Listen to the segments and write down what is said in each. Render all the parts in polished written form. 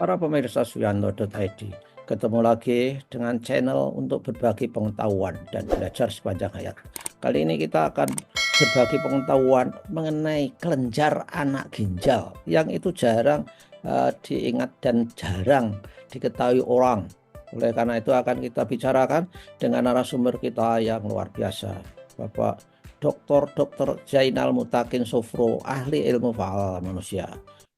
Para pemirsa Suyanto.id, ketemu lagi dengan channel untuk berbagi pengetahuan dan belajar sepanjang hayat. Kali ini kita akan berbagi pengetahuan mengenai kelenjar anak ginjal yang itu jarang diingat dan jarang diketahui orang. Oleh karena itu akan kita bicarakan dengan narasumber kita yang luar biasa, Bapak Dr. Zainal Mutakin Sofro, ahli ilmu faal manusia.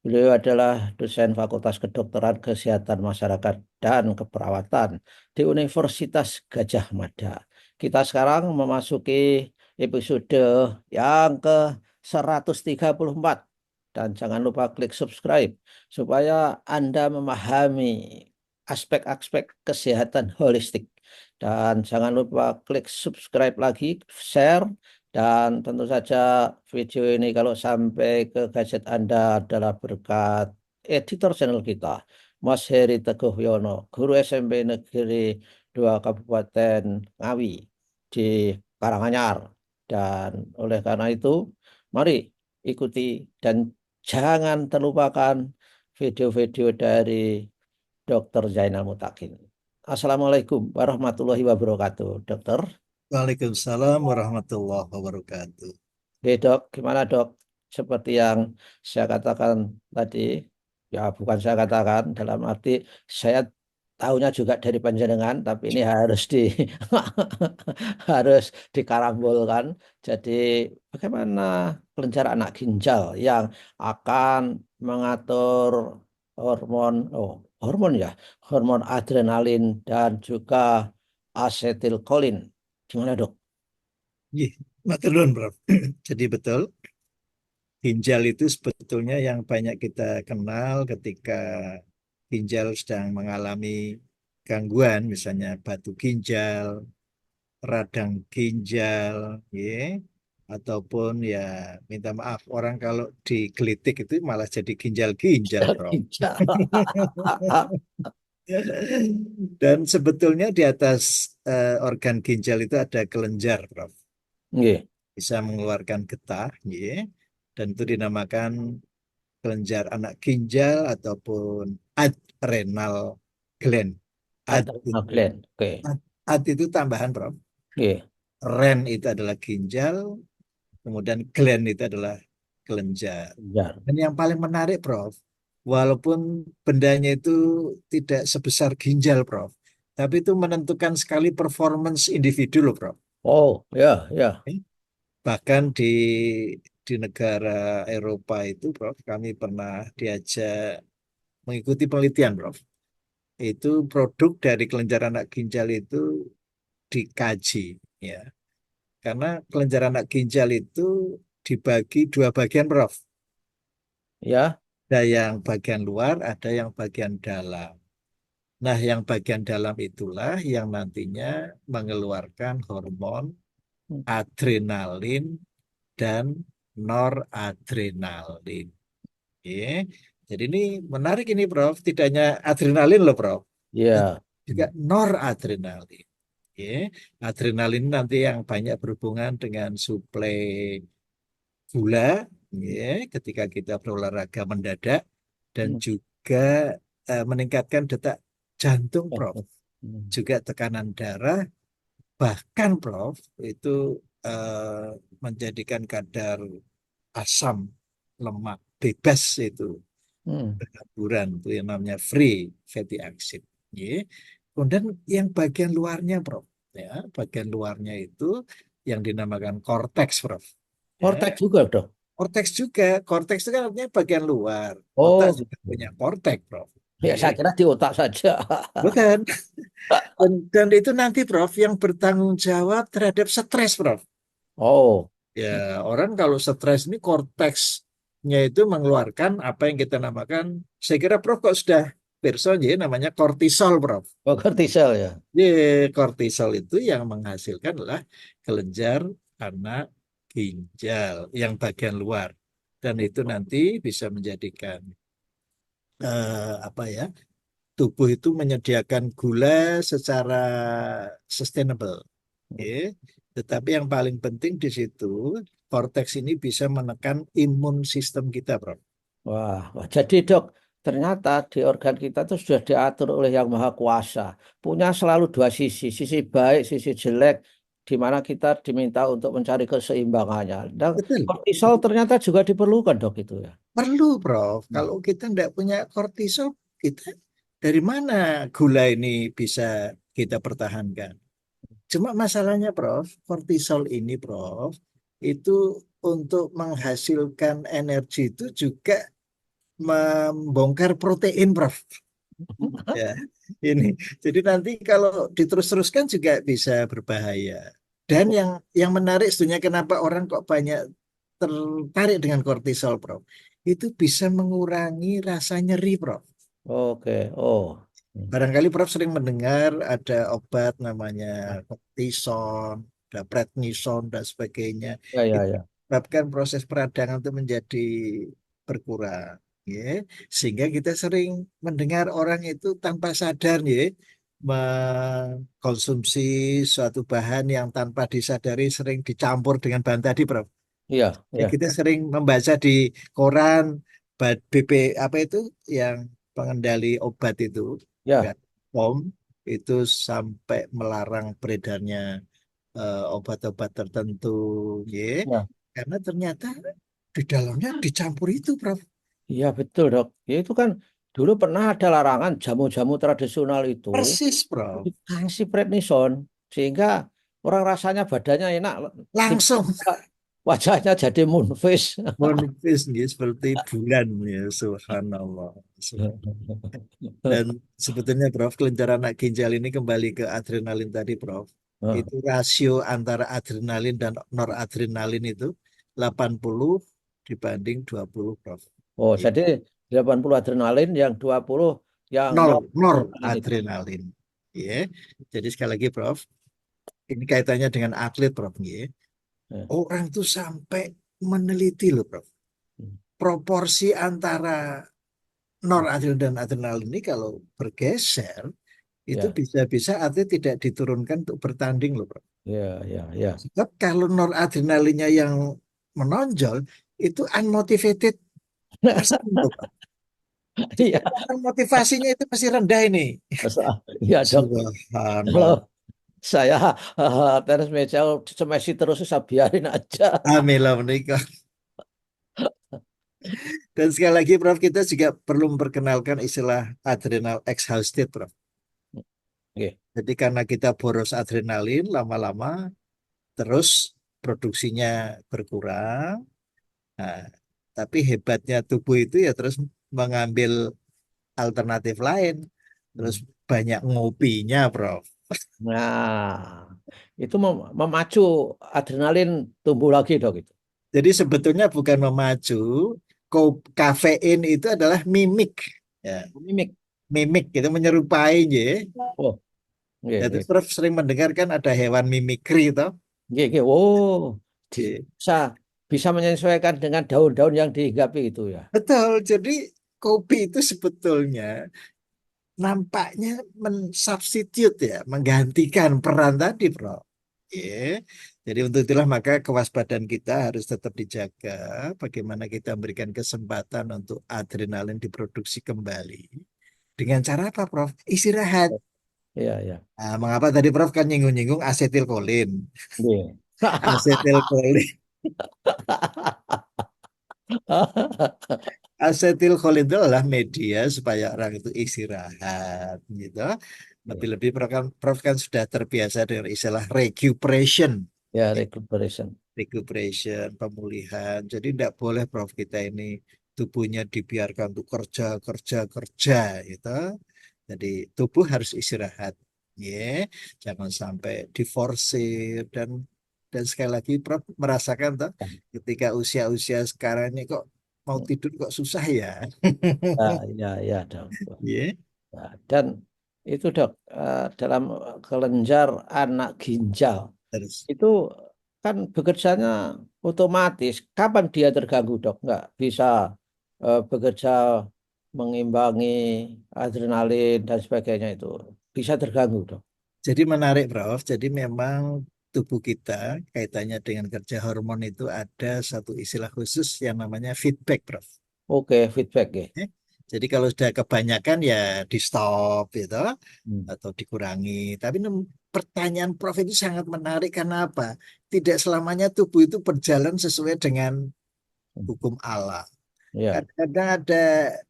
Beliau adalah dosen Fakultas Kedokteran Kesehatan Masyarakat dan Keperawatan di Universitas Gadjah Mada. Kita sekarang memasuki episode yang ke-134. Dan jangan lupa klik subscribe supaya Anda memahami aspek-aspek kesehatan holistik. Dan jangan lupa klik subscribe lagi, share, dan tentu saja video ini kalau sampai ke gadget Anda adalah berkat editor channel kita, Mas Heri Teguh Yono, guru SMP Negeri 2 Kabupaten Ngawi di Karanganyar. Dan oleh karena itu, mari ikuti dan jangan terlupakan video-video dari Dr. Zainal Mutakin. Assalamualaikum warahmatullahi wabarakatuh, dokter. Waalaikumsalam warahmatullahi wabarakatuh. Oke dok, gimana dok? Seperti yang saya katakan tadi, ya bukan saya katakan, dalam arti saya tahunya juga dari panjenengan, tapi ini harus harus dikarambolkan. Jadi bagaimana kelenjar anak ginjal yang akan mengatur hormon ya, hormon adrenalin dan juga asetilkolin. Gimana dok? Ih, matur nuwun, Prof. Jadi betul, ginjal itu sebetulnya yang banyak kita kenal ketika ginjal sedang mengalami gangguan, misalnya batu ginjal, radang ginjal, ya, ataupun ya minta maaf orang kalau digelitik itu malah jadi ginjal-ginjal, Prof. Ginjal. Dan sebetulnya di atas organ ginjal itu ada kelenjar, Prof. Nggih. Bisa mengeluarkan getah, ya, dan itu dinamakan kelenjar anak ginjal ataupun adrenal gland. Ad Adrenal itu, gland. Oke. ad itu tambahan, Prof. Nggih. Ren itu adalah ginjal, kemudian gland itu adalah kelenjar. Ginjal. Dan yang paling menarik, Prof, walaupun bendanya itu tidak sebesar ginjal, Prof, tapi itu menentukan sekali performance individu loh, Prof. Oh, ya, ya. Bahkan di negara Eropa itu, Prof, kami pernah diajak mengikuti penelitian, Prof. Itu produk dari kelenjar anak ginjal itu dikaji, ya. Karena kelenjar anak ginjal itu dibagi dua bagian, Prof. Ya. Ada yang bagian luar, ada yang bagian dalam. Nah, yang bagian dalam itulah yang nantinya mengeluarkan hormon adrenalin dan noradrenalin. Oke. Jadi ini menarik ini, Prof. Tidak hanya adrenalin loh, Prof. Ya. Juga noradrenalin. Oke. Adrenalin nanti yang banyak berhubungan dengan suplai gula, ya, ketika kita berolahraga mendadak, dan Hmm. juga meningkatkan detak jantung, Prof. Hmm. Juga tekanan darah, bahkan, Prof, itu eh, menjadikan kadar asam lemak bebas itu Hmm. berhamburan, itu yang namanya free fatty acid. Ya. Kemudian yang bagian luarnya, Prof, ya, bagian luarnya itu yang dinamakan korteks, Prof. Ya. Kortek juga, dok. Korteks juga, korteks itu kan artinya bagian luar. Otak Oh, juga gitu. punya korteks, Prof. Ya, Ya. saya kira di otak saja. Bukan. Dan itu nanti, Prof, yang bertanggung jawab terhadap stres, Prof. Oh, Ya, orang kalau stres ini korteksnya itu mengeluarkan apa yang kita namakan, saya kira Prof kok sudah person ya, namanya kortisol, Prof. oh, kortisol ya. Ya, kortisol itu yang menghasilkan adalah kelenjar anak ginjal yang bagian luar. Dan itu nanti bisa menjadikan apa ya, tubuh itu menyediakan gula secara sustainable. Oke. Tetapi yang paling penting di situ, korteks ini bisa menekan imun sistem kita, Prof. Wah, wah. Jadi dok, ternyata di organ kita itu sudah diatur oleh Yang Maha Kuasa. Punya selalu dua sisi baik, sisi jelek, di mana kita diminta untuk mencari keseimbangannya. Dan Betul. kortisol ternyata juga diperlukan, Dok, itu ya. Perlu, Prof. Hmm. Kalau kita tidak punya kortisol, kita dari mana gula ini bisa kita pertahankan? Cuma masalahnya, Prof, kortisol ini, Prof, itu untuk menghasilkan energi itu juga membongkar protein, Prof. Ya, ini. Jadi nanti kalau diterus-teruskan juga bisa berbahaya. Dan yang menarik sebenarnya kenapa orang kok banyak tertarik dengan kortisol, Prof. Itu bisa mengurangi rasa nyeri, Prof. Oke, oh. Hmm. Barangkali Prof sering mendengar ada obat namanya kortison, ada prednison dan sebagainya. Ya, ya, Itu ya. menyebabkan proses peradangan itu menjadi berkurang, ya. Sehingga kita sering mendengar orang itu tanpa sadar, ya, mengkonsumsi suatu bahan yang tanpa disadari sering dicampur dengan bahan tadi, Prof. Iya, Ya, ya. kita sering membaca di koran BP apa itu yang pengendali obat itu, Ya, BPOM, itu sampai melarang beredarnya obat-obat tertentu, ya, ya. karena ternyata di dalamnya dicampur itu, Prof. Iya, betul, Dok. Ya, itu kan dulu pernah ada larangan jamu-jamu tradisional itu Persis, Prof. dikasih prednison sehingga orang rasanya badannya enak, Langsung tiba-tiba wajahnya jadi moon face. menipis nih seperti bulan, ya, subhanallah. Dan sebetulnya, Prof, kelencaran anak ginjal ini kembali ke adrenalin tadi, Prof. Nah, Itu rasio antara adrenalin dan noradrenalin itu 80 dibanding 20, Prof. oh, Ya. jadi 80 adrenalin, yang 20 yang Nol, nol noradrenalin itu. adrenalin. Ya. Jadi sekali lagi, Prof, ini kaitannya dengan atlet, Prof. Ya. Ya. Orang tuh sampai meneliti loh, Prof. Proporsi antara noradrenalin dan adrenalin ini kalau bergeser, itu Ya, bisa-bisa atlet tidak diturunkan untuk bertanding loh, Bro. ya, ya, ya. Sebab kalau noradrenalinnya yang menonjol, itu unmotivated person loh, Bro. Jadi Iya, orang motivasinya itu masih rendah ini. iya, Dok. Kalau Subhanallah. saya tenis meja semesi terus saya biarin aja. Alhamdulillah menikah. Dan sekali lagi, Prof, kita juga perlu memperkenalkan istilah adrenal exhausted, Prof. Oke. Jadi karena kita boros adrenalin, lama-lama terus produksinya berkurang. Nah, tapi hebatnya tubuh itu ya terus mengambil alternatif lain. Terus banyak ngopinya, Prof. Nah, itu memacu adrenalin tumbuh lagi, Dok, itu. Jadi sebetulnya bukan memacu, kafein itu adalah mimik. Ya, Mimik. mimik itu menyerupai, ya. Oh, iya, Ya, iya. terus Prof sering mendengar kan ada hewan mimikri toh. Iya, iya. Oh, Ya. bisa bisa menyesuaikan dengan daun-daun yang dihinggapi itu ya. Betul, jadi kopi itu sebetulnya nampaknya mensubstitute, ya, menggantikan peran tadi, Bro. Ya. Jadi untuk itulah maka kewaspadaan kita harus tetap dijaga. Bagaimana kita memberikan kesempatan untuk adrenalin diproduksi kembali. Dengan cara apa, Prof? Istirahat. Iya, iya. Nah, mengapa tadi Prof kan nyinggung-nyinggung asetilkolin? Iya. Asetilkolin. Asetilkolin itu adalah media supaya orang itu istirahat, gitu. Iya. Lebih-lebih Prof kan sudah terbiasa dengan istilah recuperation. Ya, recuperation. Recuperation, pemulihan. Jadi tidak boleh, Prof, kita ini tubuhnya dibiarkan untuk kerja, kerja, kerja, gitu. Jadi tubuh harus istirahat, ya. Jangan sampai diforsir dan sekali lagi, Prof, merasakan toh ketika usia-usia sekarang ini kok mau tidur kok susah, ya. Ya, ya, ya, Dok. Ya, Nah, dan itu, Dok, dalam kelenjar anak ginjal terus. itu kan bekerjanya otomatis. Kapan dia terganggu, Dok? Nggak bisa bekerja mengimbangi adrenalin dan sebagainya itu. Bisa terganggu, Dok. Jadi menarik, Prof. Jadi memang tubuh kita kaitannya dengan kerja hormon itu ada satu istilah khusus yang namanya feedback, Prof. Oke, feedback ya. Jadi kalau sudah kebanyakan ya di stop gitu Hmm. atau dikurangi. Tapi pertanyaan Prof itu sangat menarik karena apa? Tidak selamanya tubuh itu berjalan sesuai dengan hukum Allah. Ya. Kadang-kadang ada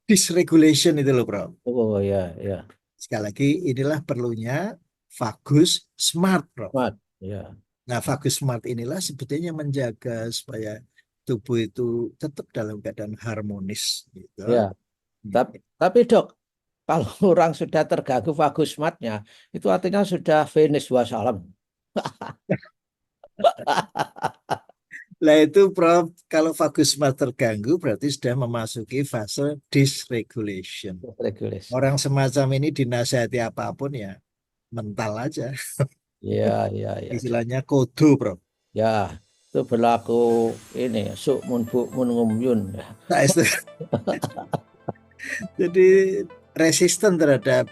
dysregulation itu loh, Prof. Oh ya, ya. Sekali lagi inilah perlunya Vagus Smart, Prof. Mat. Ya. Nah, Vagus Smart inilah sebetulnya menjaga supaya tubuh itu tetap dalam keadaan harmonis gitu. Ya. Tapi dok, kalau orang sudah terganggu vagus matnya, itu artinya sudah finish wassalam. Nah itu Prof, kalau vagus Smart terganggu berarti sudah memasuki fase dysregulation. Regulasi. Orang semacam ini dinasihati apapun ya mental aja. Ya, ya, ya. Istilahnya kodo, Prof. Ya, itu berlaku ini, suk mun bu mun ngumyun. Nah, itu. Jadi resisten terhadap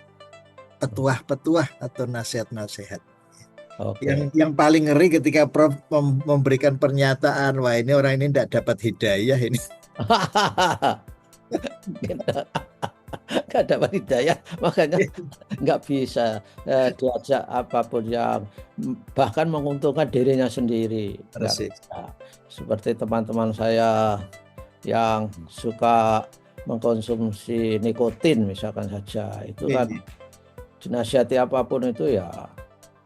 petuah-petuah atau nasihat-nasihat. Oke. Yang paling ngeri ketika Prof memberikan pernyataan, wah ini orang ini tidak dapat hidayah ini. Nggak dapat hidayah, makanya nggak bisa diajak apapun yang bahkan menguntungkan dirinya sendiri. Nggak Persis. bisa. Seperti teman-teman saya yang suka mengkonsumsi nikotin misalkan saja, itu kan dinasihati apapun itu ya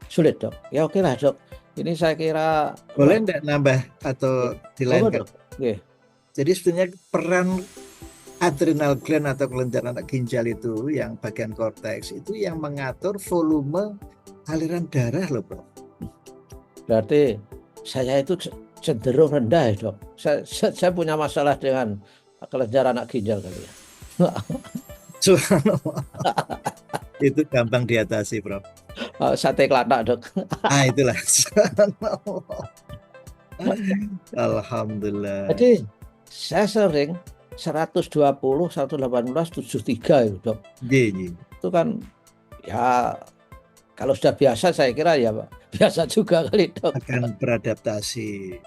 sulit dok. Ya oke lah dok. Ini saya kira Boleh tidak nambah atau Boleh, dilainkan? dok. Oke. Jadi sebenarnya peran adrenal gland atau kelenjar anak ginjal itu yang bagian korteks itu yang mengatur volume aliran darah loh, Bro. Berarti saya itu cenderung rendah ya dok. Saya punya masalah dengan kelenjar anak ginjal kali ya. Itu gampang diatasi, Bro. Sate kelatak dok. Ah itulah. Alhamdulillah. Jadi saya sering 120, 118, 73 itu dok. Ji. Itu kan ya kalau sudah biasa saya kira ya biasa juga kali dok. Akan beradaptasi.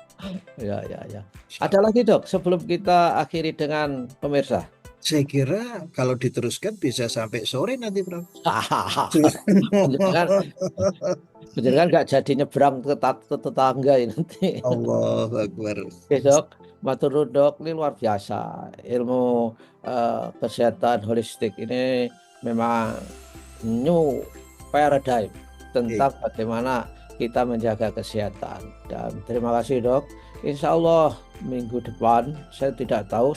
Ya, ya, ya. Ada lagi dok sebelum kita akhiri dengan pemirsa. Saya kira kalau diteruskan bisa sampai sore nanti, Bro. Bener kan nggak jadi nyebrang ke tetangga ini nanti. Allahu Akbar. Oke dok, matur nuwun dok, ini luar biasa ilmu kesehatan holistik ini memang new paradigm tentang bagaimana kita menjaga kesehatan. Dan terima kasih dok. Insya Allah minggu depan saya tidak tahu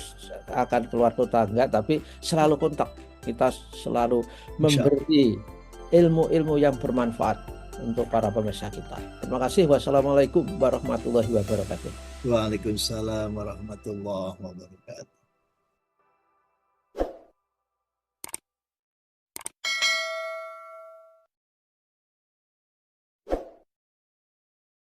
akan keluar kota enggak, tapi selalu kontak. Kita selalu memberi ilmu-ilmu yang bermanfaat untuk para pemirsa kita. Terima kasih. Wassalamualaikum warahmatullahi wabarakatuh. Waalaikumsalam warahmatullahi wabarakatuh.